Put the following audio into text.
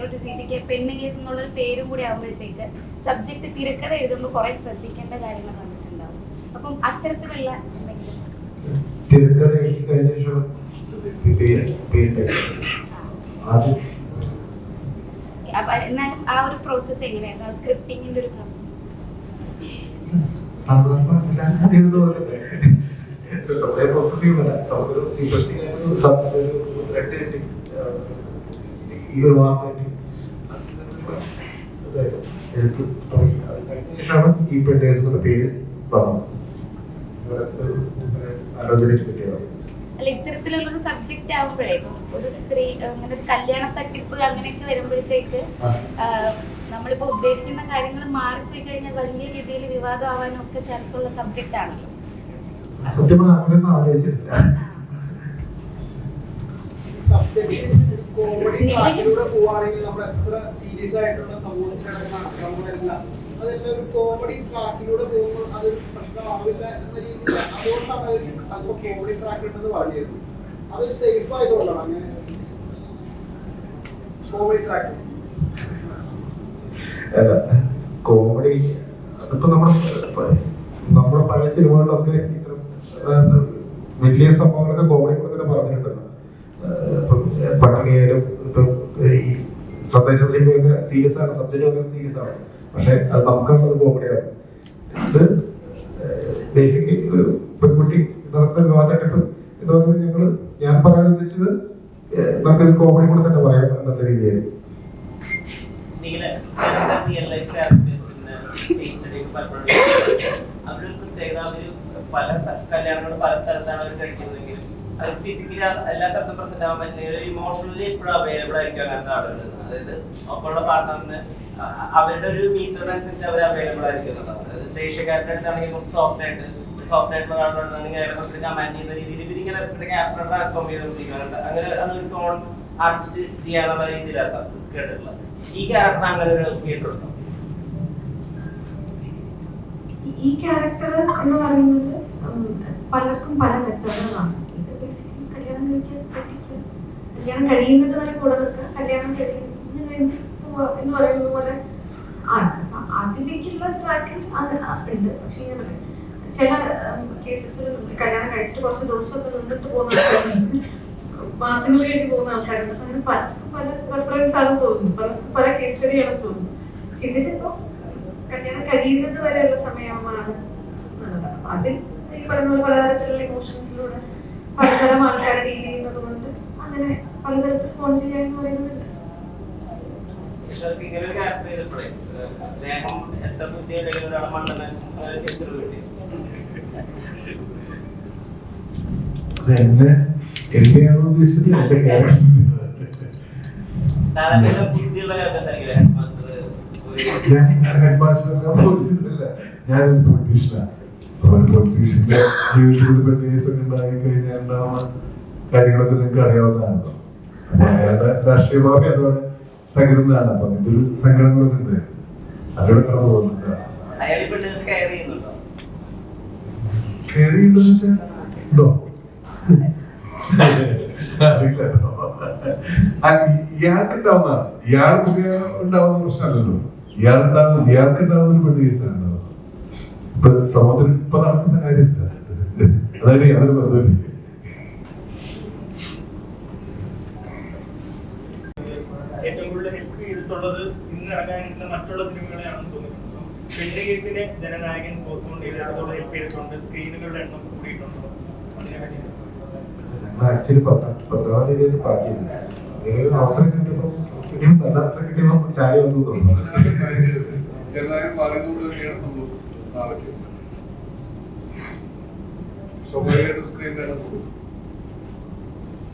എന്നുള്ളൊരു രീതിക്ക് പെണ്ണ് കേസ് എന്നുള്ളൊരു പേരും കൂടി ആകുമ്പോഴത്തേക്ക് സബ്ജക്ട് തിരക്കഥ എഴുതുമ്പോൾ കുറെ ശ്രദ്ധിക്കേണ്ട കാര്യങ്ങൾ വന്നിട്ടുണ്ടാവും. അപ്പം അത്തരത്തിലുള്ള തിരക്കഥ എഴുതി കഴിഞ്ഞ ശേഷം എന്നാലും ആ ഒരു പ്രോസസ് എങ്ങനെയായിരുന്നു, സ്ക്രിപ്റ്റിംഗിന്റെ ഒരു പ്രോസസ്? സാധാരണ ഈ ഒരു വാർത്ത എഴുത്ത് തുടങ്ങി. അത് കഴിഞ്ഞ ശേഷമാണ് ഈ പെണ്ണേഴ്സ് എന്നുള്ള പേര് വന്നത്. ആലോചനയ്ക്ക് പറ്റിയതാണ്. അല്ല, ഇത്തരത്തിലുള്ളൊരു സബ്ജക്റ്റ് ആവുമ്പോഴേ ഒരു സ്ത്രീ അങ്ങനെ ഒരു കല്യാണ തട്ടിപ്പ് അങ്ങനെയൊക്കെ വരുമ്പോഴത്തേക്ക് നമ്മളിപ്പോ ഉദ്ദേശിക്കുന്ന കാര്യങ്ങൾ മാറിപ്പോയി കഴിഞ്ഞാൽ വലിയ രീതിയിൽ വിവാദം ആവാനും ഒക്കെ ചാൻസ് ഉള്ള സബ്ജക്റ്റ് ആണല്ലോ. സത്യമായി അങ്ങനെയൊന്നും ആലോചിച്ചിട്ടില്ല. കോമഡി ട്രാക്കിലൂടെ പോവാണെങ്കിൽ നമ്മൾ എത്ര സീരിയസ് ആയിട്ടുള്ള സമൂഹത്തിൽ നടക്കുന്ന അക്രമങ്ങളെല്ലാം അതെല്ലാം ഒരു കോമഡി ട്രാക്കിലൂടെ പോകുമ്പോൾ അതൊരു പ്രശ്നമാവില്ല എന്ന രീതിയിൽ അതുകൊണ്ടാണ് അല്പം കോമഡി ട്രാക്ക് ഉണ്ടെന്ന് പറഞ്ഞിരുന്നു. അതൊരു സേഫ് ആയതുകൊണ്ടാണ് അങ്ങനെ കോമഡി ട്രാക്ക്. കോമഡി അതിപ്പോ നമ്മുടെ പഴയ സിനിമകളിലൊക്കെ വലിയ സംഭവങ്ങളൊക്കെ കോമഡി കൂടെ തന്നെ പറഞ്ഞിട്ടുണ്ടല്ലോ. പട്ടിണിയായാലും ഇപ്പൊ ഈ സന്ദേശ സിനിമയൊക്കെ സീരിയസ് ആണ്, സബ്ജക്റ്റ് സീരിയസ് ആണ്, പക്ഷെ അത് നമുക്കത് കോമഡിയാണ്. ഇത് ബേസിക്കലി ഒരു പെൺകുട്ടി നടക്കുന്ന വിവാദമായിട്ട് എന്ന് പറഞ്ഞാൽ ഞാൻ പറയാൻ ഉദ്ദേശിച്ചത് നമുക്കൊരു കോമഡി കൂടെ തന്നെ പറയാം എന്നുള്ള രീതിയായിരുന്നു. പല കല്യാണങ്ങളും പല സ്ഥലത്താണ് അവർ കഴിക്കുന്നതെങ്കിലും അത് ഫിസിക്കലി എല്ലാ സ്ഥലത്തും പ്രസന്റ് ആവാൻ പറ്റുന്ന ഇമോഷണലി എപ്പോഴും അവൈലബിൾ ആയിരിക്കും അങ്ങനത്തെ ആളുകൾ. അതായത് ഒപ്പമുള്ള പാർട്ട്ണറിന് അവരുടെ ഒരു മീറ്ററിനനുസരിച്ച് അവർ അവൈലബിൾ ആയിരിക്കും എന്നുള്ളത്. അതായത് ദേഷ്യക്കാരുടെ അടുത്താണെങ്കിൽ കുറച്ച് സോഫ്റ്റ് ആയിട്ടുള്ള ആളുകളാണെങ്കിൽ അതിനെ കുറച്ച് കമാൻഡ് ചെയ്യുന്ന രീതിയിൽ ഇവരിങ്ങനെ ക്യാരക്ടർ ട്രാൻസ്ഫോം ചെയ്തുകൊണ്ടിരിക്കുന്നുണ്ട്. അങ്ങനെ അതൊരു ടോൺ ആർട്ടിസ്റ്റ് ചെയ്യാനുള്ള രീതിയിലാണ് കേട്ടിട്ടുള്ളത്. ഈ ക്യാരക്ടർ അങ്ങനെ ഒരു കേട്ടിട്ടുണ്ടോ? ഈ ക്യാരക്ടർ എന്ന് പറയുന്നത് പലർക്കും പല മെത്തേഡുകളാണ്. ഇത് ബേസിക്കലി കല്യാണം കഴിക്കാൻ പറ്റിക്കുക, കല്യാണം കഴിയുന്നത് വരെ കൂടെ നിൽക്കുക, കല്യാണം കഴിയുന്നത് കഴിഞ്ഞ് പോവുക എന്ന് പറയുന്നത് പോലെ ആണ്. അതിലേക്കുള്ള ട്രാക്കിൽ ഉണ്ട്. പക്ഷെ ഞാൻ പറയാം, ചില കേസസിൽ കല്യാണം കഴിച്ചിട്ട് കുറച്ച് ദിവസമൊക്കെ നിന്നിട്ട് പോകുന്ന ആൾക്കാരുണ്ട്, മാസങ്ങൾ കഴിഞ്ഞ് പോകുന്ന ആൾക്കാരുണ്ട്. അങ്ങനെ പലർക്കും പല റെഫറൻസ് ആണെന്ന് തോന്നുന്നു, പലർക്കും പല കേസ് സ്റ്റഡിയാണെന്ന് തോന്നുന്നു. പക്ഷെ ഇതിലിപ്പോ കല്യാണം കഴിയുന്നത് വരെയുള്ള സമയമാണ് നല്ലത്. അതിൽ ഈ പറയുന്ന പോലെ പലതരത്തിലുള്ള ഇമോഷൻസിലൂടെ പലതരം ആൾക്കാരെ ഡീൽ ചെയ്യുന്നത് കൊണ്ട് അങ്ങനെ പലതരത്തിൽ ഫോൺ ചെയ്യാന്ന് പറയുന്നുണ്ട്. എന്നെയാണ് ഉദ്ദേശിച്ചത്. ഞാനൊരു പൊളിറ്റീഷ്യനാണ്. പൊളിറ്റീഷ്യന്റെ ജീവിതത്തിൽ പെട്ടീസൊക്കെ ഉണ്ടായി കഴിഞ്ഞാൽ ഉണ്ടാവുന്ന കാര്യങ്ങളൊക്കെ നിങ്ങൾക്ക് അറിയാവുന്നതാണല്ലോ. അയാളുടെ രാഷ്ട്രീയ ഭാവി അതോടെ തകരുന്നതാണ്. അപ്പൊ അതിന്റെ ഒരു സങ്കടങ്ങളൊക്കെ ഉണ്ട്. അതിലൂടെ കടന്നു പോകുന്നുണ്ട്. കെയർ ചെയ്യുന്നുണ്ടോ ഉണ്ടോ അറിയില്ലല്ലോ. ഇയാൾക്കുണ്ടാവുന്നതാണ്. ഇയാൾക്ക് ഉണ്ടാവുന്ന പ്രശ്നമല്ലല്ലോ. ഇയാൾക്കുണ്ടാവുന്ന ഒരു പെണ്ണ് കേസാണ് ഇപ്പൊ സമൂഹത്തിൽ ഇപ്പൊ നടക്കുന്ന കാര്യമില്ല. അതായത് യാതൊരു ബന്ധമില്ല. ഏറ്റവും കൂടുതൽ ഹെൽപ്പ് ചെയ്തിട്ടുള്ളത് ഇന്ന് ഇറങ്ങാനിരുന്ന മറ്റുള്ള സിനിമകളെയാണെന്ന് തോന്നിയിട്ടുണ്ടോ? പെണ്ണ് കേസിലെ ജനനായകൻ പോസ്റ്റ്പോൺ ചെയ്തതോടെ ഹെൽപ്പ് ചെയ്തിട്ടുണ്ട്. സ്ക്രീനുകളുടെ എണ്ണം കൂടിയിട്ടുണ്ടോ? അതിനെ പറ്റി ആക്ച്വലി 10-ാം തീയതി ബാക്കിയില്ല. ഏതൊരു അവസരം കിട്ടിയപ്പോ ഇനിയും നല്ല അവസരം കിട്ടിയപ്പോ ചായ വന്നു തോന്നുന്നു. സ്വാഭാവികമായിട്ടും സ്ക്രീൻ